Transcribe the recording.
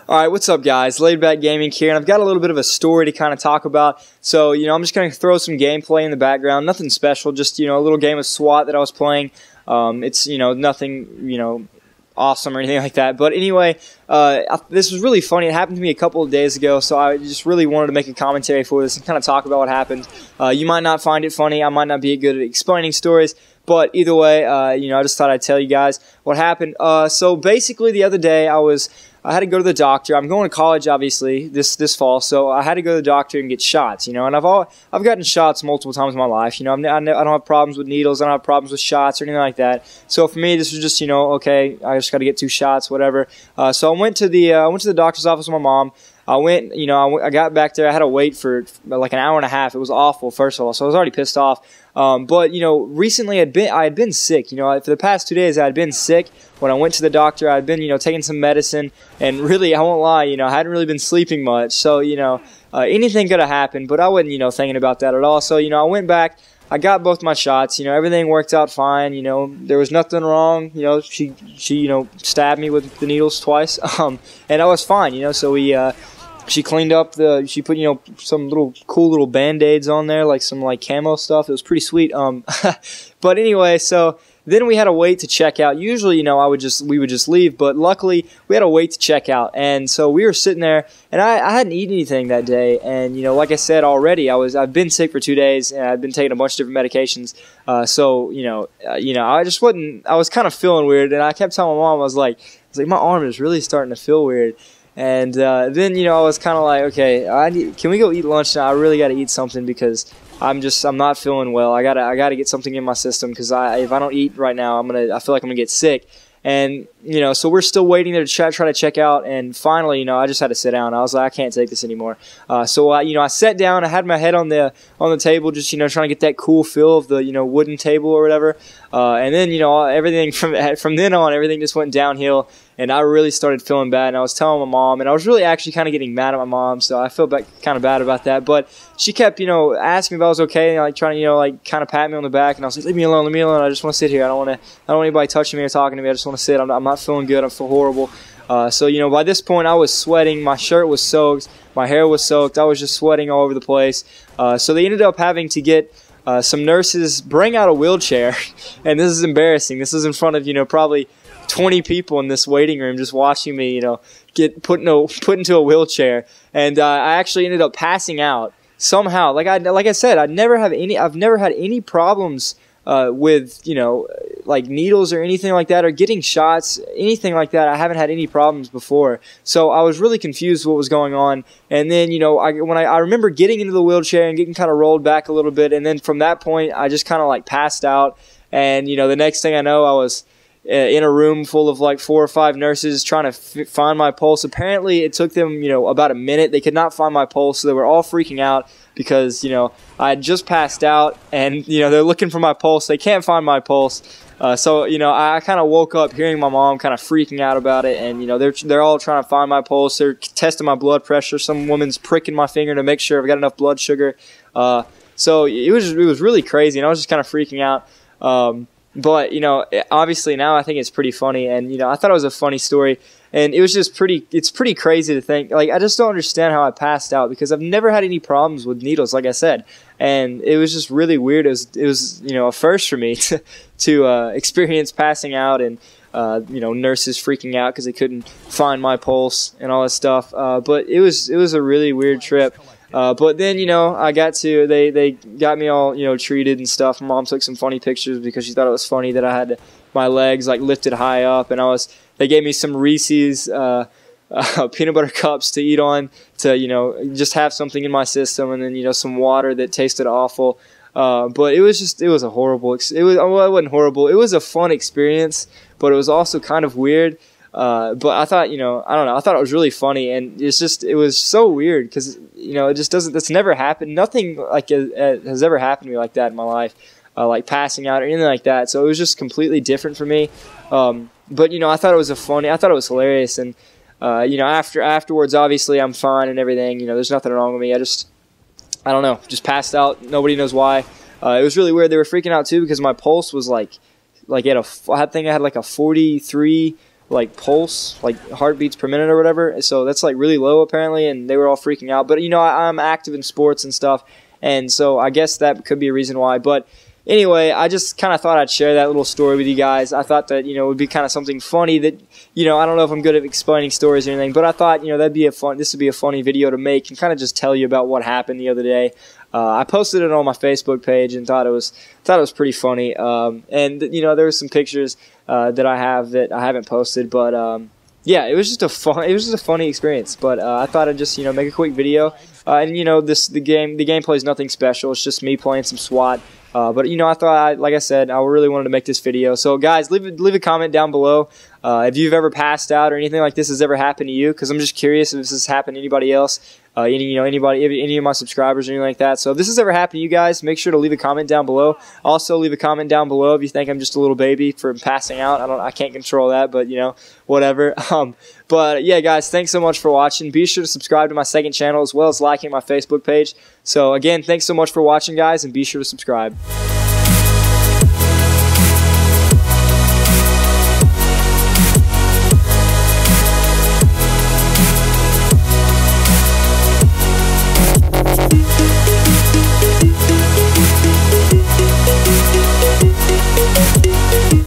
Alright, what's up guys? LayedBackGaming here, and I've got a little bit of a story to kind of talk about. So, I'm just going to throw some gameplay in the background. Nothing special, just, a little game of SWAT that I was playing. It's, nothing, awesome or anything like that. But anyway, this was really funny. It happened to me a couple of days ago, so I just really wanted to make a commentary for this and kind of talk about what happened. You might not find it funny. I might not be good at explaining stories. But either way, I just thought I'd tell you guys what happened. So basically the other day I had to go to the doctor. I'm going to college, obviously, this fall, so I had to go to the doctor and get shots, and I've gotten shots multiple times in my life. I don't have problems with needles. I don't have problems with shots or anything like that. So for me, this was just, okay, I just got to get 2 shots, whatever. So I went to the doctor's office with my mom. I went, I got back there. I had to wait for like an hour and a half. It was awful, first of all, so I was already pissed off. But, recently I had been sick. For the past 2 days I had been sick. When I went to the doctor, I had been, taking some medicine, and really, I won't lie, I hadn't really been sleeping much. So, anything could have happened, but I wasn't, thinking about that at all. So, I went back. I got both my shots. Everything worked out fine. There was nothing wrong. She stabbed me with the needles twice. And I was fine. So she cleaned up she put, some cool little Band-Aids on there, like some camo stuff. It was pretty sweet. But anyway, so then we had to wait to check out. Usually, we would just leave, but luckily we had to wait to check out. And so we were sitting there, and I hadn't eaten anything that day. And like I said already, I've been sick for 2 days, and I've been taking a bunch of different medications. So I just wasn't. I was kind of feeling weird, and I kept telling my mom, I was like, my arm is really starting to feel weird. And then I was kind of like, okay, can we go eat lunch now? I really got to eat something because I'm not feeling well. I gotta get something in my system because if I don't eat right now, I feel like I'm gonna get sick. And so we're still waiting there to try to check out. And finally, I just had to sit down. I was like, I can't take this anymore. So I sat down. I had my head on the table, just trying to get that cool feel of the wooden table or whatever. And then everything from then on, everything just went downhill. And I really started feeling bad, and I was telling my mom, and I was really actually kind of getting mad at my mom, so I feel kind of bad about that. But she kept, asking me if I was okay, and trying to, kind of pat me on the back, and I was like, leave me alone, I just want to sit here. I don't want anybody touching me or talking to me. I just want to sit. I'm not feeling good. I feel horrible. So by this point, I was sweating. My shirt was soaked. My hair was soaked. I was just sweating all over the place. So they ended up having to get some nurses bring out a wheelchair, and this is embarrassing. This is in front of, probably 20 people in this waiting room just watching me, get put into a wheelchair, and I actually ended up passing out somehow. Like I said, I've never had any problems with needles or anything like that, or getting shots, anything like that. I haven't had any problems before, so I was really confused what was going on. And then I remember getting into the wheelchair and getting kind of rolled back a little bit, and then from that point I just kind of passed out. And the next thing I know, I was in a room full of 4 or 5 nurses trying to find my pulse. Apparently, it took them, about a minute. They could not find my pulse, so they were all freaking out because, I had just passed out, and, they're looking for my pulse. They can't find my pulse. So, I kind of woke up hearing my mom kind of freaking out about it, and, they're all trying to find my pulse. They're testing my blood pressure. Some woman's pricking my finger to make sure I've got enough blood sugar. So it was really crazy, and I was just kind of freaking out. But, obviously now I think it's pretty funny, and, I thought it was a funny story, and it was just it's pretty crazy to think. I just don't understand how I passed out, because I've never had any problems with needles, like I said, and it was just really weird. It was a first for me to experience passing out, and, nurses freaking out because they couldn't find my pulse and all that stuff, but it was a really weird trip. But then, I they got me all, treated and stuff. My mom took some funny pictures because she thought it was funny that I had my legs, lifted high up. And they gave me some Reese's peanut butter cups to eat on to, just have something in my system. And then, some water that tasted awful. But it was a horrible, it wasn't horrible. It was a fun experience, but it was also kind of weird. But I thought, I don't know, I thought it was really funny, and it was so weird because, it just that's never happened. Nothing has ever happened to me like that in my life, like passing out or anything like that. So it was just completely different for me. But, I thought it was I thought it was hilarious. And, afterwards, obviously I'm fine and everything, there's nothing wrong with me. I don't know, just passed out. Nobody knows why. It was really weird. They were freaking out too because my pulse was I think I had a 43 like pulse, like heartbeats per minute or whatever. So that's like really low apparently, and they were all freaking out. But you know, I'm active in sports and stuff, and so I guess that could be a reason why. But anyway, I just kind of thought I'd share that little story with you guys. I thought that, you know, it would be kind of something funny that, you know, I don't know if I'm good at explaining stories or anything, but I thought, you know, this would be a funny video to make and kind of just tell you about what happened the other day. I posted it on my Facebook page and thought it was pretty funny. And you know, there were some pictures that I have that I haven't posted, but yeah, it was just a funny experience. But I thought I'd just, you know, make a quick video. And you know, the gameplay is nothing special. It's just me playing some SWAT. But you know, I thought, like I said, I really wanted to make this video. So guys, leave a comment down below if you've ever passed out or anything like this has ever happened to you, because I'm just curious if this has happened to anybody else, any of my subscribers or anything like that. So if this has ever happened to you guys, make sure to leave a comment down below. Also, leave a comment down below if you think I'm just a little baby for passing out. I can't control that, but you know, whatever. But yeah, guys, thanks so much for watching. Be sure to subscribe to my second channel as well as liking my Facebook page. So again, thanks so much for watching, guys, and be sure to subscribe.